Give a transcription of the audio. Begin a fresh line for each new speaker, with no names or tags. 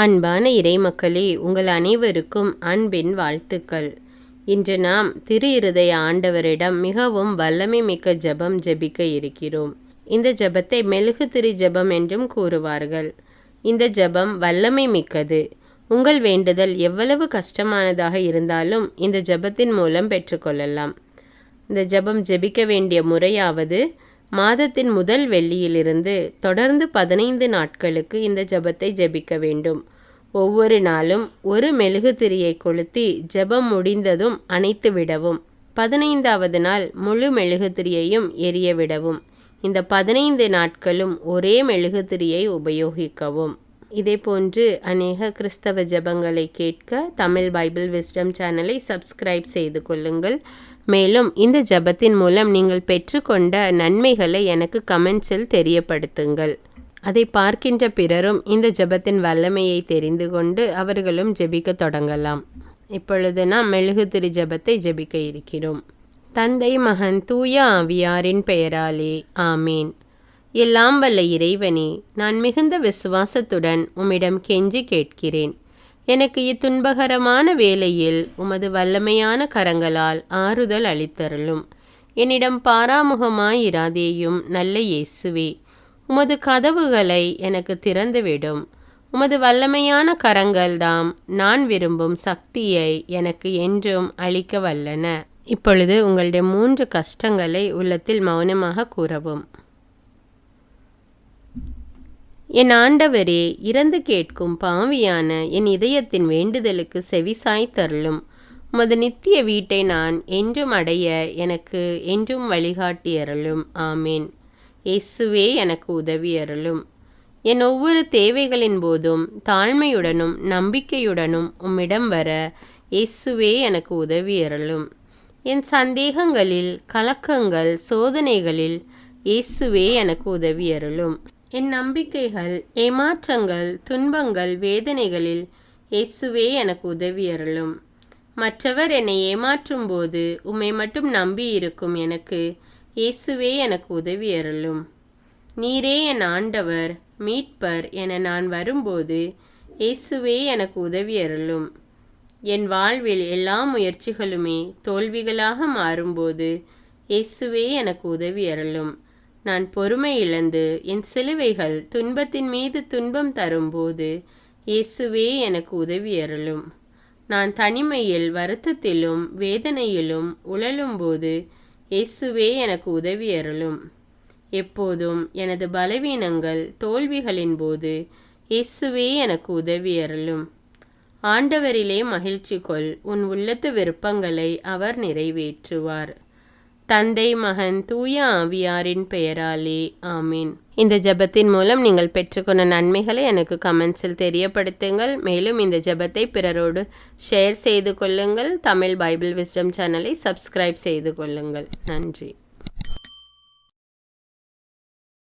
அன்பான இறைமக்களே, உங்கள் அனைவருக்கும் அன்பின் வாழ்த்துக்கள். இன்று நாம் திரு இருதய ஆண்டவரிடம் மிகவும் வல்லமை மிக்க ஜெபம் ஜெபிக்க இருக்கிறோம். இந்த ஜெபத்தை மெழுகு திரி ஜெபம் என்றும் கூறுவார்கள். இந்த ஜெபம் வல்லமை மிக்கது. உங்கள் வேண்டுதல் எவ்வளவு கஷ்டமானதாக இருந்தாலும் இந்த ஜெபத்தின் மூலம் பெற்றுக்கொள்ளலாம். இந்த ஜெபம் ஜெபிக்க வேண்டிய முறையாவது, மாதத்தின் முதல் வெள்ளியிலிருந்து தொடர்ந்து 15 நாட்களுக்கு இந்த ஜெபத்தை ஜெபிக்க வேண்டும். ஒவ்வொரு நாளும் ஒரு மெழுகு திரியை கொளுத்தி ஜெபம் முடிந்ததும் அணைத்து விடவும். 15வது நாள் முழு மெழுகு திரியையும் எரிய விடவும். இந்த 15 நாட்களும் ஒரே மெழுகு திரியை உபயோகிக்கவும். இதேபோன்று அநேக கிறிஸ்தவ ஜெபங்களை கேட்க தமிழ் பைபிள் விஸ்டம் சேனலை சப்ஸ்கிரைப் செய்து கொள்ளுங்கள். மேலும் இந்த ஜெபத்தின் மூலம் நீங்கள் பெற்றுக்கொண்ட நன்மைகளை எனக்கு கமெண்ட்ஸில் தெரியப்படுத்துங்கள். அதை பார்க்கின்ற பிறரும் இந்த ஜெபத்தின் வல்லமையை தெரிந்து கொண்டு அவர்களும் ஜெபிக்க தொடங்கலாம். இப்பொழுது நாம் மெழுகு திரி ஜெபத்தை ஜெபிக்க இருக்கிறோம். தந்தை, மகன், தூய ஆவியாரின் பெயராலே ஆமேன். எல்லாம் வல்ல இறைவனே, நான் மிகுந்த விசுவாசத்துடன் உம்மிடம் கெஞ்சி கேட்கிறேன். எனக்கு இத்துன்பகரமான வேளையில் உமது வல்லமையான கரங்களால் ஆறுதல் அளித்தருளும். என்னிடம் பாராமுகமாயிராதேயும் நல்ல இயேசுவே. உமது கதவுகளை எனக்கு திறந்துவிடும். உமது வல்லமையான கரங்கள்தாம் நான் விரும்பும் சக்தியை எனக்கு என்றும் அளிக்க வல்லன. இப்பொழுது உங்களுடைய 3 கஷ்டங்களை உள்ளத்தில் மௌனமாக கூறவும். என் ஆண்டவரே, இறந்து கேட்கும் பாவியான என் இதயத்தின் வேண்டுதலுக்கு செவிசாய்த்தருளும். உமது நித்திய வீட்டை நான் என்றும் அடைய எனக்கு என்றும் வழிகாட்டியருளும். ஆமேன். இயேசுவே, எனக்கு உதவியருளும். என் ஒவ்வொரு தேவைகளின் போதும் தாழ்மையுடனும் நம்பிக்கையுடனும் உம்மிடம் வர இயேசுவே, எனக்கு உதவியருளும். என் சந்தேகங்களில், கலக்கங்கள், சோதனைகளில் இயேசுவே, எனக்கு உதவியருளும். என் நம்பிக்கைகள், ஏமாற்றங்கள், துன்பங்கள், வேதனைகளில் இயேசுவே, எனக்கு உதவியருளும். மற்றவர் என்னை ஏமாற்றும் போது உம்மை மட்டும் நம்பி இருக்கும் எனக்கு இயேசுவே, எனக்கு உதவியருளும். நீரே என் ஆண்டவர், மீட்பர் என நான் வரும்போது இயேசுவே, எனக்கு உதவியருளும். என் வாழ்வில் எல்லா முயற்சிகளுமே தோல்விகளாக மாறும்போது இயேசுவே, எனக்கு உதவியருளும். நான் பொறுமை இழந்து என் சிலுவைகள் துன்பத்தின் மீது துன்பம் தரும்போது இயேசுவே, எனக்கு உதவியருளும். நான் தனிமையில் வருத்தத்திலும் வேதனையிலும் உழலும்போது இயேசுவே, எனக்கு உதவியருளும். எப்போதும் எனது பலவீனங்கள், தோல்விகளின் போது இயேசுவே, எனக்கு உதவியருளும். ஆண்டவரிலே மகிழ்ச்சி கொள், உன் உள்ளத்து விருப்பங்களை அவர் நிறைவேற்றுவார். தந்தை, மகன், தூய ஆவியாரின் பெயராலே ஆமீன். இந்த ஜெபத்தின் மூலம் நீங்கள் பெற்றுக்கொண்ட நன்மைகளை எனக்கு கமெண்ட்ஸில் தெரியப்படுத்துங்கள். மேலும் இந்த ஜெபத்தை பிறரோடு ஷேர் செய்து கொள்ளுங்கள். தமிழ் பைபிள் விஸ்டம் சேனலை சப்ஸ்கிரைப் செய்து கொள்ளுங்கள். நன்றி.